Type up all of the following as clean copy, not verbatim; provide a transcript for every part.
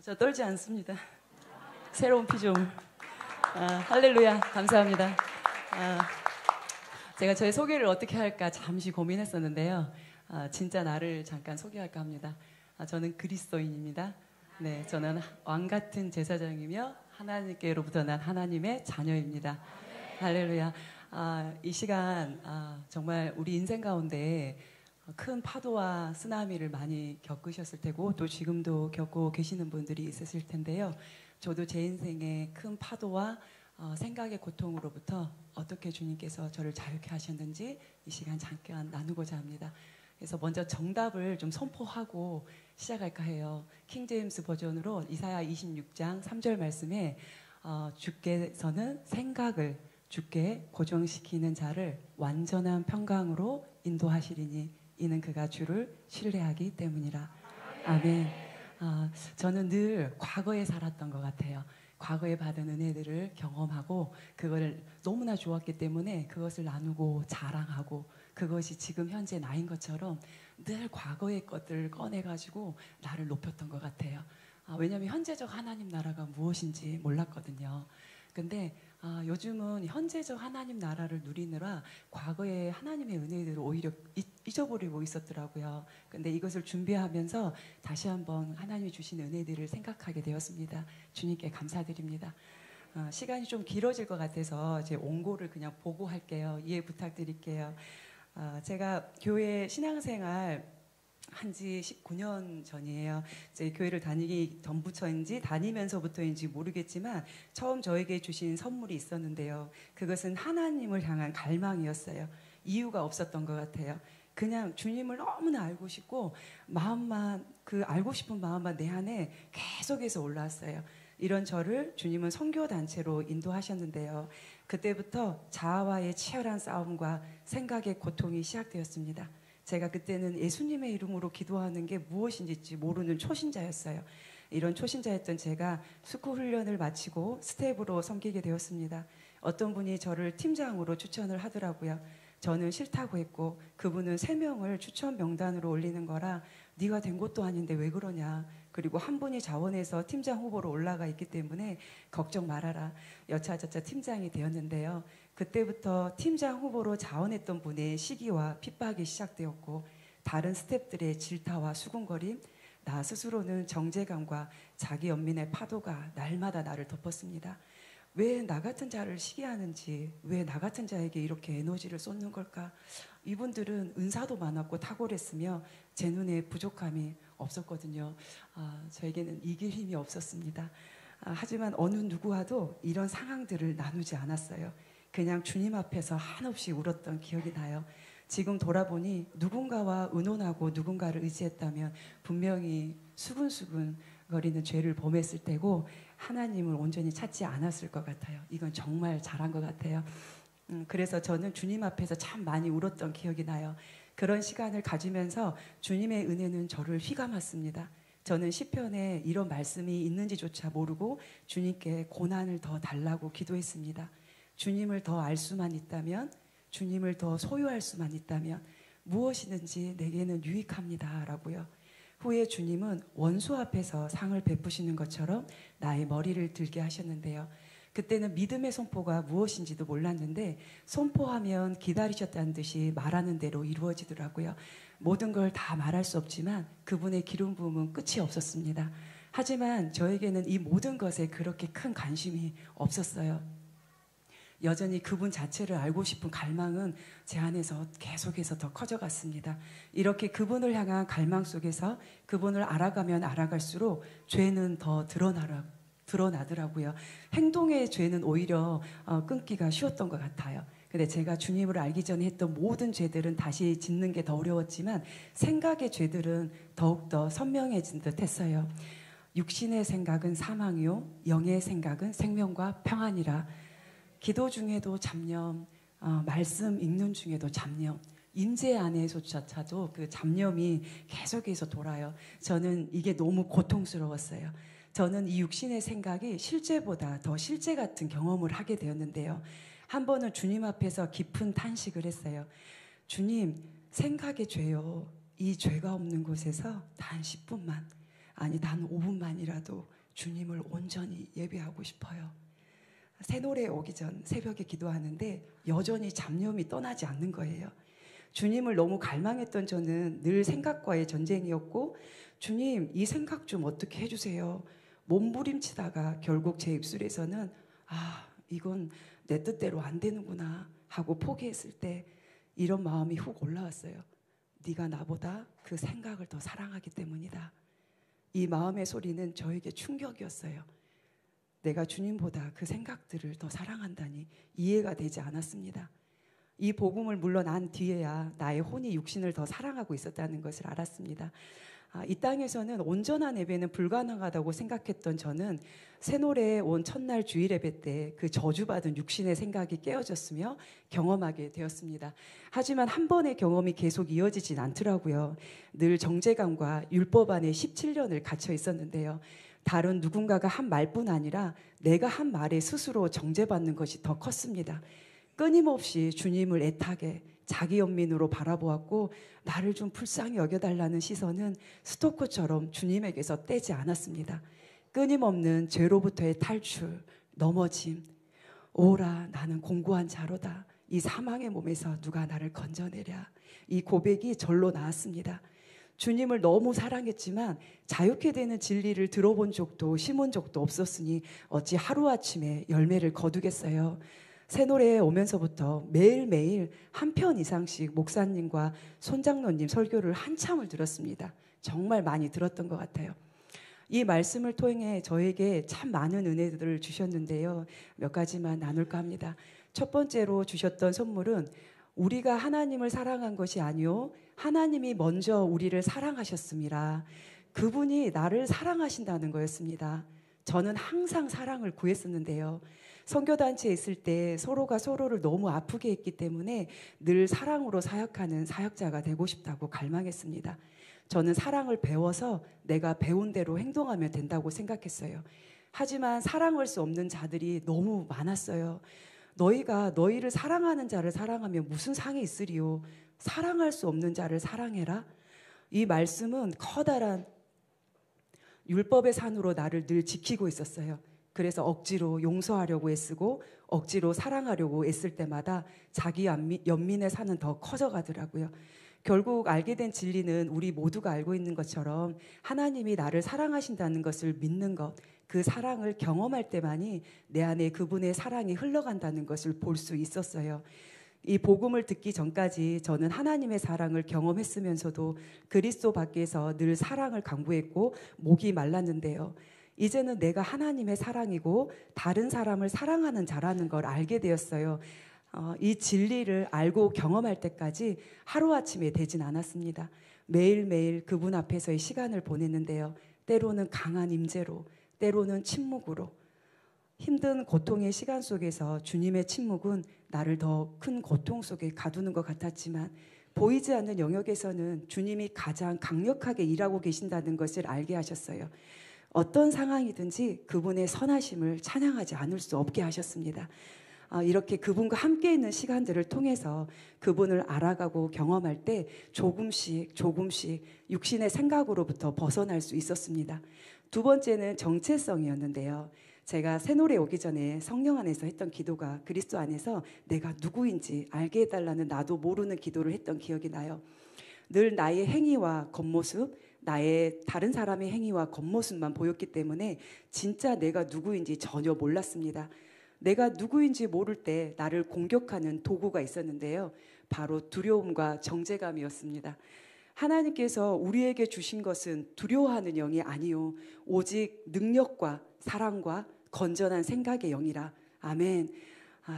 저 떨지 않습니다. 새로운 피조물. 할렐루야. 감사합니다. 제가 저의 소개를 어떻게 할까 잠시 고민했었는데요. 진짜 나를 잠깐 소개할까 합니다. 저는 그리스도인입니다. 네, 저는 왕 같은 제사장이며 하나님께로부터 난 하나님의 자녀입니다. 할렐루야. 이 시간 정말 우리 인생 가운데 큰 파도와 쓰나미를 많이 겪으셨을 테고 또 지금도 겪고 계시는 분들이 있으실 텐데요. 저도 제 인생의 큰 파도와 생각의 고통으로부터 어떻게 주님께서 저를 자유케 하셨는지 이 시간 잠깐 나누고자 합니다. 그래서 먼저 정답을 좀 선포하고 시작할까 해요. 킹제임스 버전으로 이사야 26장 3절 말씀에 주께서는 생각을 주께 고정시키는 자를 완전한 평강으로 인도하시리니 이는 그가 주를 신뢰하기 때문이라. 아멘. 저는 늘 과거에 살았던 것 같아요. 과거에 받은 은혜들을 경험하고 그걸 너무나 좋았기 때문에 그것을 나누고 자랑하고 그것이 지금 현재 나인 것처럼 늘 과거의 것들을 꺼내가지고 나를 높였던 것 같아요. 왜냐하면 현재적 하나님 나라가 무엇인지 몰랐거든요. 근데 요즘은 현재적 하나님 나라를 누리느라 과거의 하나님의 은혜들을 오히려 잊어버리고 있었더라고요. 근데 이것을 준비하면서 다시 한번 하나님이 주신 은혜들을 생각하게 되었습니다. 주님께 감사드립니다. 시간이 좀 길어질 것 같아서 제 원고를 그냥 보고 할게요. 이해 부탁드릴게요. 제가 교회 신앙생활 한지 19년 전이에요. 제 교회를 다니기 전부터인지 다니면서부터인지 모르겠지만 처음 저에게 주신 선물이 있었는데요. 그것은 하나님을 향한 갈망이었어요. 이유가 없었던 것 같아요. 그냥 주님을 너무나 알고 싶고 마음만 그 알고 싶은 마음만 내 안에 계속해서 올라왔어요. 이런 저를 주님은 선교단체로 인도하셨는데요. 그때부터 자아와의 치열한 싸움과 생각의 고통이 시작되었습니다. 제가 그때는 예수님의 이름으로 기도하는 게 무엇인지 모르는 초신자였어요. 이런 초신자였던 제가 스쿨 훈련을 마치고 스텝으로 섬기게 되었습니다. 어떤 분이 저를 팀장으로 추천을 하더라고요. 저는 싫다고 했고 그분은 3명을 추천 명단으로 올리는 거라 네가 된 것도 아닌데 왜 그러냐. 그리고 한 분이 자원해서 팀장 후보로 올라가 있기 때문에 걱정 말아라. 여차저차 팀장이 되었는데요. 그때부터 팀장 후보로 자원했던 분의 시기와 핍박이 시작되었고 다른 스태프들의 질타와 수군거림, 나 스스로는 정죄감과 자기 연민의 파도가 날마다 나를 덮었습니다. 왜 나 같은 자를 시기하는지, 왜 나 같은 자에게 이렇게 에너지를 쏟는 걸까? 이분들은 은사도 많았고 탁월했으며 제 눈에 부족함이 없었거든요. 저에게는 이길 힘이 없었습니다. 하지만 어느 누구와도 이런 상황들을 나누지 않았어요. 그냥 주님 앞에서 한없이 울었던 기억이 나요. 지금 돌아보니 누군가와 의논하고 누군가를 의지했다면 분명히 수근수근 거리는 죄를 범했을 때고 하나님을 온전히 찾지 않았을 것 같아요. 이건 정말 잘한 것 같아요. 그래서 저는 주님 앞에서 참 많이 울었던 기억이 나요. 그런 시간을 가지면서 주님의 은혜는 저를 휘감았습니다. 저는 시편에 이런 말씀이 있는지조차 모르고 주님께 고난을 더 달라고 기도했습니다. 주님을 더 알 수만 있다면, 주님을 더 소유할 수만 있다면 무엇이든지 내게는 유익합니다 라고요. 후에 주님은 원수 앞에서 상을 베푸시는 것처럼 나의 머리를 들게 하셨는데요. 그때는 믿음의 선포가 무엇인지도 몰랐는데 선포하면 기다리셨다는 듯이 말하는 대로 이루어지더라고요. 모든 걸 다 말할 수 없지만 그분의 기름 부음은 끝이 없었습니다. 하지만 저에게는 이 모든 것에 그렇게 큰 관심이 없었어요. 여전히 그분 자체를 알고 싶은 갈망은 제 안에서 계속해서 더 커져갔습니다. 이렇게 그분을 향한 갈망 속에서 그분을 알아가면 알아갈수록 죄는 더 드러나더라고요. 행동의 죄는 오히려 끊기가 쉬웠던 것 같아요. 근데 제가 주님을 알기 전에 했던 모든 죄들은 다시 짓는 게 더 어려웠지만 생각의 죄들은 더욱더 선명해진 듯 했어요. 육신의 생각은 사망이요 영의 생각은 생명과 평안이라. 기도 중에도 잡념, 말씀 읽는 중에도 잡념, 임재 안에서조차도 그 잡념이 계속해서 돌아요. 저는 이게 너무 고통스러웠어요. 저는 이 육신의 생각이 실제보다 더 실제 같은 경험을 하게 되었는데요. 한 번은 주님 앞에서 깊은 탄식을 했어요. 주님, 생각의 죄요. 이 죄가 없는 곳에서 단 10분만 아니, 단 5분만이라도 주님을 온전히 예배하고 싶어요. 새 노래 오기 전 새벽에 기도하는데 여전히 잡념이 떠나지 않는 거예요. 주님을 너무 갈망했던 저는 늘 생각과의 전쟁이었고, 주님, 이 생각 좀 어떻게 해주세요. 몸부림치다가 결국 제 입술에서는 이건 내 뜻대로 안 되는구나 하고 포기했을 때 이런 마음이 훅 올라왔어요. 네가 나보다 그 생각을 더 사랑하기 때문이다. 이 마음의 소리는 저에게 충격이었어요. 내가 주님보다 그 생각들을 더 사랑한다니 이해가 되지 않았습니다. 이 복음을 물러난 뒤에야 나의 혼이 육신을 더 사랑하고 있었다는 것을 알았습니다. 이 땅에서는 온전한 예배는 불가능하다고 생각했던 저는 새노래에 온 첫날 주일 예배 때 그 저주받은 육신의 생각이 깨어졌으며 경험하게 되었습니다. 하지만 한 번의 경험이 계속 이어지진 않더라고요. 늘 정죄감과 율법 안에 17년을 갇혀 있었는데요. 다른 누군가가 한 말뿐 아니라 내가 한 말에 스스로 정죄받는 것이 더 컸습니다. 끊임없이 주님을 애타게 자기 연민으로 바라보았고, 나를 좀 불쌍히 여겨달라는 시선은 스토커처럼 주님에게서 떼지 않았습니다. 끊임없는 죄로부터의 탈출, 넘어짐. 오라, 나는 공고한 자로다. 이 사망의 몸에서 누가 나를 건져내랴. 이 고백이 절로 나왔습니다. 주님을 너무 사랑했지만 자유케 되는 진리를 들어본 적도 심은 적도 없었으니 어찌 하루아침에 열매를 거두겠어요. 새노래에 오면서부터 매일매일 한 편 이상씩 목사님과 손장로님 설교를 한참을 들었습니다. 정말 많이 들었던 것 같아요. 이 말씀을 통해 저에게 참 많은 은혜들을 주셨는데요. 몇 가지만 나눌까 합니다. 첫 번째로 주셨던 선물은 우리가 하나님을 사랑한 것이 아니요 하나님이 먼저 우리를 사랑하셨습니다. 그분이 나를 사랑하신다는 거였습니다. 저는 항상 사랑을 구했었는데요. 선교단체에 있을 때 서로가 서로를 너무 아프게 했기 때문에 늘 사랑으로 사역하는 사역자가 되고 싶다고 갈망했습니다. 저는 사랑을 배워서 내가 배운 대로 행동하면 된다고 생각했어요. 하지만 사랑할 수 없는 자들이 너무 많았어요. 너희가 너희를 사랑하는 자를 사랑하면 무슨 상이 있으리요. 사랑할 수 없는 자를 사랑해라. 이 말씀은 커다란 율법의 산으로 나를 늘 지키고 있었어요. 그래서 억지로 용서하려고 애쓰고 억지로 사랑하려고 애쓸 때마다 자기 연민의 산은 더 커져가더라고요. 결국 알게 된 진리는 우리 모두가 알고 있는 것처럼 하나님이 나를 사랑하신다는 것을 믿는 것, 그 사랑을 경험할 때만이 내 안에 그분의 사랑이 흘러간다는 것을 볼 수 있었어요. 이 복음을 듣기 전까지 저는 하나님의 사랑을 경험했으면서도 그리스도 밖에서 늘 사랑을 강구했고 목이 말랐는데요. 이제는 내가 하나님의 사랑이고 다른 사람을 사랑하는 자라는 걸 알게 되었어요. 이 진리를 알고 경험할 때까지 하루아침에 되진 않았습니다. 매일매일 그분 앞에서의 시간을 보냈는데요. 때로는 강한 임재로, 때로는 침묵으로. 힘든 고통의 시간 속에서 주님의 침묵은 나를 더 큰 고통 속에 가두는 것 같았지만 보이지 않는 영역에서는 주님이 가장 강력하게 일하고 계신다는 것을 알게 하셨어요. 어떤 상황이든지 그분의 선하심을 찬양하지 않을 수 없게 하셨습니다. 이렇게 그분과 함께 있는 시간들을 통해서 그분을 알아가고 경험할 때 조금씩 육신의 생각으로부터 벗어날 수 있었습니다. 두 번째는 정체성이었는데요. 제가 새노래 오기 전에 성령 안에서 했던 기도가 그리스도 안에서 내가 누구인지 알게 해달라는 나도 모르는 기도를 했던 기억이 나요. 늘 나의 행위와 겉모습, 나의 다른 사람의 행위와 겉모습만 보였기 때문에 진짜 내가 누구인지 전혀 몰랐습니다. 내가 누구인지 모를 때 나를 공격하는 도구가 있었는데요. 바로 두려움과 정죄감이었습니다. 하나님께서 우리에게 주신 것은 두려워하는 영이 아니요 오직 능력과 사랑과 건전한 생각의 영이라. 아멘.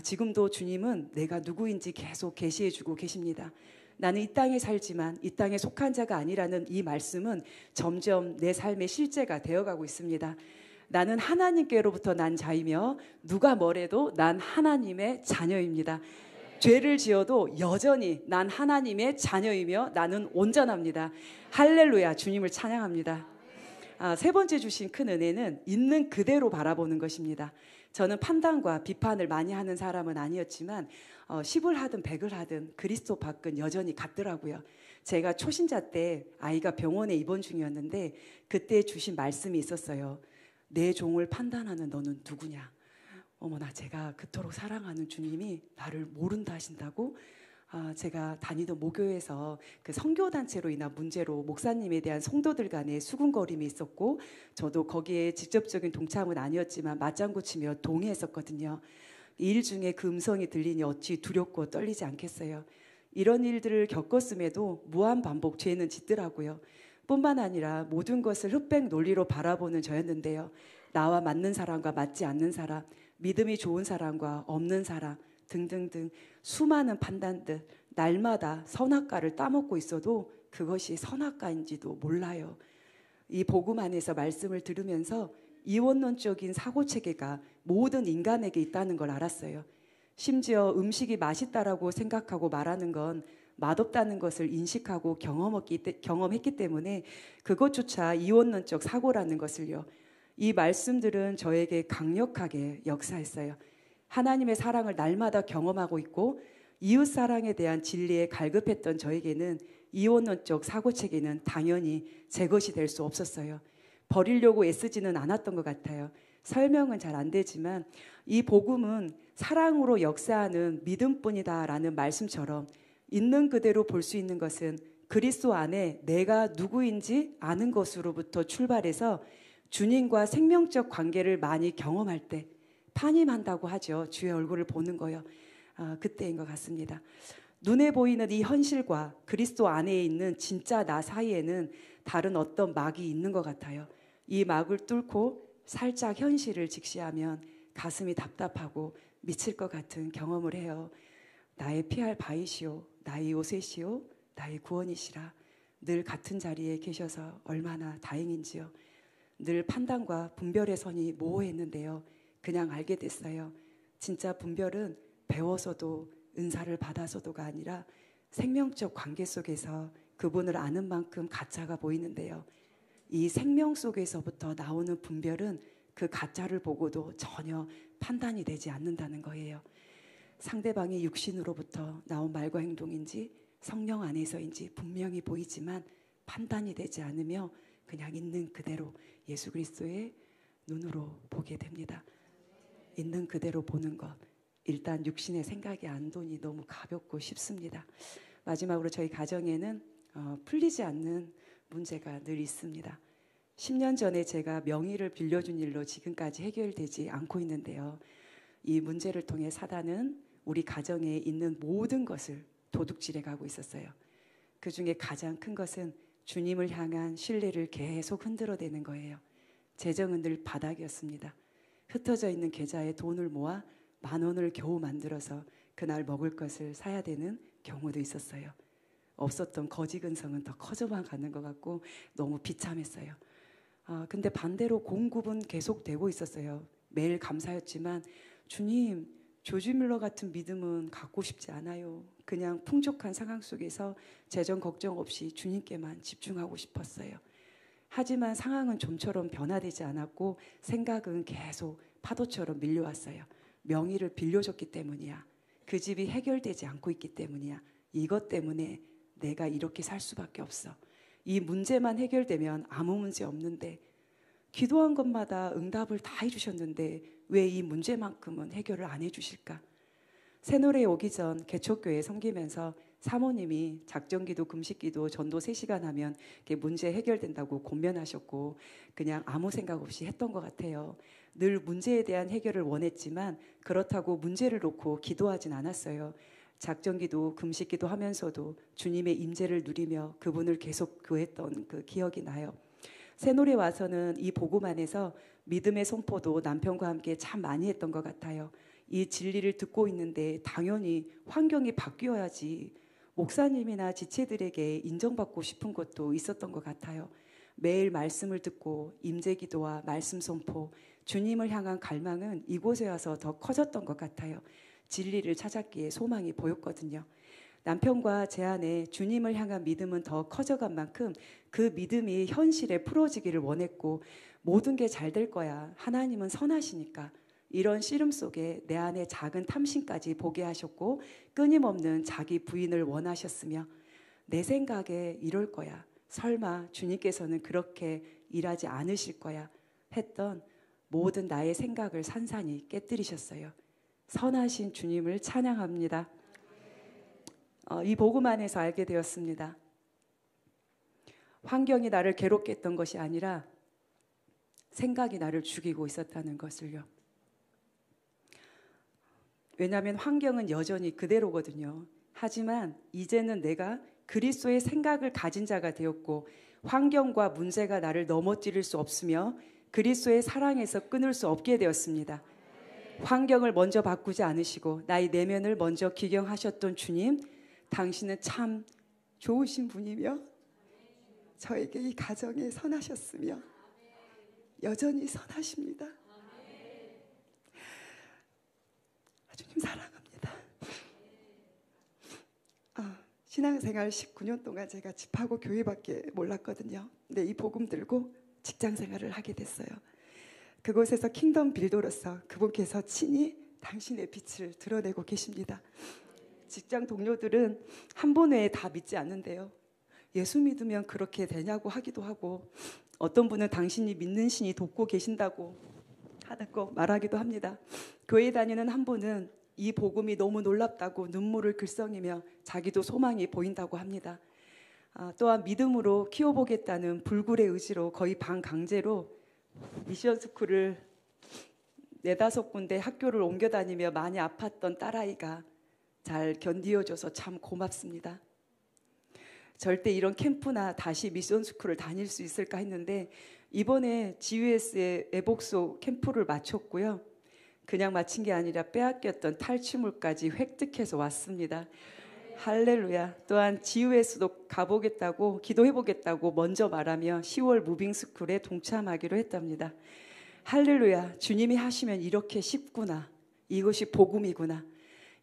지금도 주님은 내가 누구인지 계속 계시해 주고 계십니다. 나는 이 땅에 살지만 이 땅에 속한 자가 아니라는 이 말씀은 점점 내 삶의 실제가 되어가고 있습니다. 나는 하나님께로부터 난 자이며 누가 뭐래도 난 하나님의 자녀입니다. 죄를 지어도 여전히 난 하나님의 자녀이며 나는 온전합니다. 할렐루야, 주님을 찬양합니다. 세 번째 주신 큰 은혜는 있는 그대로 바라보는 것입니다. 저는 판단과 비판을 많이 하는 사람은 아니었지만 10을 하든 100을 하든 그리스도 밖은 여전히 같더라고요. 제가 초신자 때 아이가 병원에 입원 중이었는데 그때 주신 말씀이 있었어요. 내 종을 판단하는 너는 누구냐. 어머나, 제가 그토록 사랑하는 주님이 나를 모른다 하신다고. 제가 다니던 모교에서 그 선교단체로 인한 문제로 목사님에 대한 성도들 간의 수군거림이 있었고, 저도 거기에 직접적인 동참은 아니었지만 맞장구 치며 동의했었거든요. 일 중에 그 음성이 들리니 어찌 두렵고 떨리지 않겠어요. 이런 일들을 겪었음에도 무한반복 죄는 짓더라고요. 뿐만 아니라 모든 것을 흑백 논리로 바라보는 저였는데요. 나와 맞는 사람과 맞지 않는 사람, 믿음이 좋은 사람과 없는 사람 등등등 수많은 판단들, 날마다 선악과를 따먹고 있어도 그것이 선악과인지도 몰라요. 이 복음 안에서 말씀을 들으면서 이원론적인 사고체계가 모든 인간에게 있다는 걸 알았어요. 심지어 음식이 맛있다라고 생각하고 말하는 건 맛없다는 것을 인식하고 경험했기 때문에 그것조차 이원론적 사고라는 것을요. 이 말씀들은 저에게 강력하게 역사했어요. 하나님의 사랑을 날마다 경험하고 있고 이웃 사랑에 대한 진리에 갈급했던 저에게는 이원론적 사고체계는 당연히 제 것이 될 수 없었어요. 버리려고 애쓰지는 않았던 것 같아요. 설명은 잘 안 되지만 이 복음은 사랑으로 역사하는 믿음뿐이다라는 말씀처럼 있는 그대로 볼 수 있는 것은 그리스도 안에 내가 누구인지 아는 것으로부터 출발해서 주님과 생명적 관계를 많이 경험할 때 판임한다고 하죠. 주의 얼굴을 보는 거요. 그때인 것 같습니다. 눈에 보이는 이 현실과 그리스도 안에 있는 진짜 나 사이에는 다른 어떤 막이 있는 것 같아요. 이 막을 뚫고 살짝 현실을 직시하면 가슴이 답답하고 미칠 것 같은 경험을 해요. 나의 피할 바위시오, 나의 요새시오, 나의 구원이시라. 늘 같은 자리에 계셔서 얼마나 다행인지요. 늘 판단과 분별의 선이 모호했는데요. 그냥 알게 됐어요. 진짜 분별은 배워서도 은사를 받아서도가 아니라 생명적 관계 속에서 그분을 아는 만큼 가짜가 보이는데요. 이 생명 속에서부터 나오는 분별은 그 가짜를 보고도 전혀 판단이 되지 않는다는 거예요. 상대방이 육신으로부터 나온 말과 행동인지 성령 안에서인지 분명히 보이지만 판단이 되지 않으며 그냥 있는 그대로 예수 그리스도의 눈으로 보게 됩니다. 있는 그대로 보는 것. 일단 육신의 생각이 안 도니 너무 가볍고 쉽습니다. 마지막으로 저희 가정에는 풀리지 않는 문제가 늘 있습니다. 10년 전에 제가 명의를 빌려준 일로 지금까지 해결되지 않고 있는데요. 이 문제를 통해 사단은 우리 가정에 있는 모든 것을 도둑질해 가고 있었어요. 그 중에 가장 큰 것은 주님을 향한 신뢰를 계속 흔들어대는 거예요. 재정은 늘 바닥이었습니다. 흩어져 있는 계좌에 돈을 모아 10,000원을 겨우 만들어서 그날 먹을 것을 사야 되는 경우도 있었어요. 없었던 거지 근성은 더 커져만 가는 것 같고 너무 비참했어요. 근데 반대로 공급은 계속되고 있었어요. 매일 감사였지만 주님, 조지 밀러 같은 믿음은 갖고 싶지 않아요. 그냥 풍족한 상황 속에서 재정 걱정 없이 주님께만 집중하고 싶었어요. 하지만 상황은 좀처럼 변화되지 않았고 생각은 계속 파도처럼 밀려왔어요. 명의를 빌려줬기 때문이야. 그 집이 해결되지 않고 있기 때문이야. 이것 때문에 내가 이렇게 살 수밖에 없어. 이 문제만 해결되면 아무 문제 없는데 기도한 것마다 응답을 다 해주셨는데 왜 이 문제만큼은 해결을 안 해주실까? 새노래 오기 전 개척교회 섬기면서 사모님이 작정기도 금식기도 전도 3시간 하면 문제 해결된다고 권면하셨고 그냥 아무 생각 없이 했던 것 같아요. 늘 문제에 대한 해결을 원했지만 그렇다고 문제를 놓고 기도하진 않았어요. 작정기도 금식기도 하면서도 주님의 임재를 누리며 그분을 계속 구했던 그 기억이 나요. 새노래 와서는 이 복음 안에서 믿음의 선포도 남편과 함께 참 많이 했던 것 같아요. 이 진리를 듣고 있는데 당연히 환경이 바뀌어야지 목사님이나 지체들에게 인정받고 싶은 것도 있었던 것 같아요. 매일 말씀을 듣고 임재기도와 말씀 선포, 주님을 향한 갈망은 이곳에 와서 더 커졌던 것 같아요. 진리를 찾았기에 소망이 보였거든요. 남편과 제 안에 주님을 향한 믿음은 더 커져간 만큼 그 믿음이 현실에 풀어지기를 원했고 모든 게 잘 될 거야. 하나님은 선하시니까. 이런 씨름 속에 내 안에 작은 탐심까지 보게 하셨고 끊임없는 자기 부인을 원하셨으며 내 생각에 이럴 거야. 설마 주님께서는 그렇게 일하지 않으실 거야 했던 모든 나의 생각을 산산이 깨뜨리셨어요. 선하신 주님을 찬양합니다. 이 복음 안에서 알게 되었습니다. 환경이 나를 괴롭게 했던 것이 아니라 생각이 나를 죽이고 있었다는 것을요. 왜냐하면 환경은 여전히 그대로거든요. 하지만 이제는 내가 그리스도의 생각을 가진 자가 되었고 환경과 문제가 나를 넘어뜨릴 수 없으며 그리스도의 사랑에서 끊을 수 없게 되었습니다. 환경을 먼저 바꾸지 않으시고 나의 내면을 먼저 기경하셨던 주님, 당신은 참 좋으신 분이며 저에게 이 가정에 선하셨으며 여전히 선하십니다. 주님 사랑합니다. 신앙생활 19년 동안 제가 집하고 교회밖에 몰랐거든요. 근데 이 복음 들고 직장생활을 하게 됐어요. 그곳에서 킹덤 빌더로서 그분께서 친히 당신의 빛을 드러내고 계십니다. 직장 동료들은 한 번 외에 다 믿지 않는데요. 예수 믿으면 그렇게 되냐고 하기도 하고 어떤 분은 당신이 믿는 신이 돕고 계신다고 하고 말하기도 합니다. 교회 다니는 한 분은 이 복음이 너무 놀랍다고 눈물을 글썽이며 자기도 소망이 보인다고 합니다. 또한 믿음으로 키워보겠다는 불굴의 의지로 거의 반강제로 미션 스쿨을 4-5군데 학교를 옮겨 다니며 많이 아팠던 딸아이가 잘 견디어줘서 참 고맙습니다. 절대 이런 캠프나 다시 미션 스쿨을 다닐 수 있을까 했는데 이번에 GUS의 애복소 캠프를 마쳤고요. 그냥 마친 게 아니라 빼앗겼던 탈취물까지 획득해서 왔습니다. 할렐루야. 또한 GUS도 가보겠다고 기도해보겠다고 먼저 말하며 10월 무빙스쿨에 동참하기로 했답니다. 할렐루야. 주님이 하시면 이렇게 쉽구나. 이것이 복음이구나.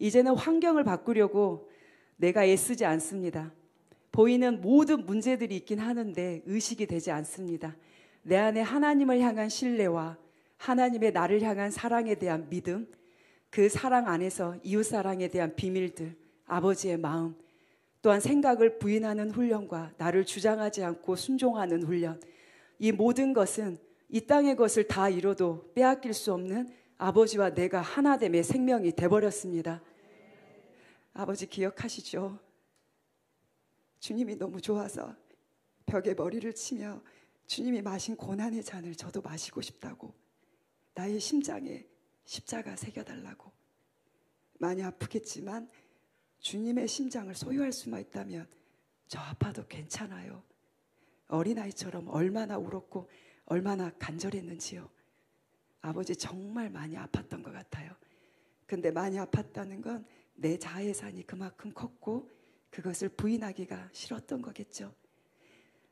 이제는 환경을 바꾸려고 내가 애쓰지 않습니다. 보이는 모든 문제들이 있긴 하는데 의식이 되지 않습니다. 내 안에 하나님을 향한 신뢰와 하나님의 나를 향한 사랑에 대한 믿음, 그 사랑 안에서 이웃사랑에 대한 비밀들, 아버지의 마음, 또한 생각을 부인하는 훈련과 나를 주장하지 않고 순종하는 훈련, 이 모든 것은 이 땅의 것을 다 이뤄도 빼앗길 수 없는 아버지와 내가 하나됨의 생명이 돼버렸습니다. 아버지 기억하시죠? 주님이 너무 좋아서 벽에 머리를 치며 주님이 마신 고난의 잔을 저도 마시고 싶다고, 나의 심장에 십자가 새겨달라고. 많이 아프겠지만 주님의 심장을 소유할 수만 있다면 저 아파도 괜찮아요. 어린아이처럼 얼마나 울었고 얼마나 간절했는지요. 아버지 정말 많이 아팠던 것 같아요. 근데 많이 아팠다는 건 내 자애산이 그만큼 컸고 그것을 부인하기가 싫었던 거겠죠.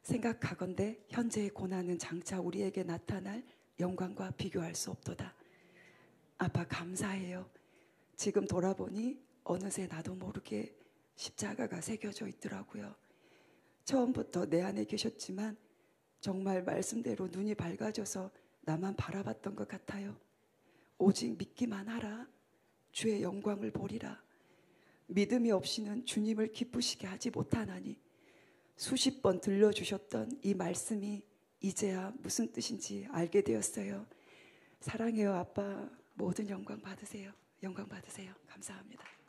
생각하건대 현재의 고난은 장차 우리에게 나타날 영광과 비교할 수 없도다. 아빠 감사해요. 지금 돌아보니 어느새 나도 모르게 십자가가 새겨져 있더라고요. 처음부터 내 안에 계셨지만 정말 말씀대로 눈이 밝아져서 나만 바라봤던 것 같아요. 오직 믿기만 하라. 주의 영광을 보리라. 믿음이 없이는 주님을 기쁘시게 하지 못하나니. 수십 번 들려주셨던 이 말씀이 이제야 무슨 뜻인지 알게 되었어요. 사랑해요 아빠. 모든 영광 받으세요. 영광 받으세요. 감사합니다.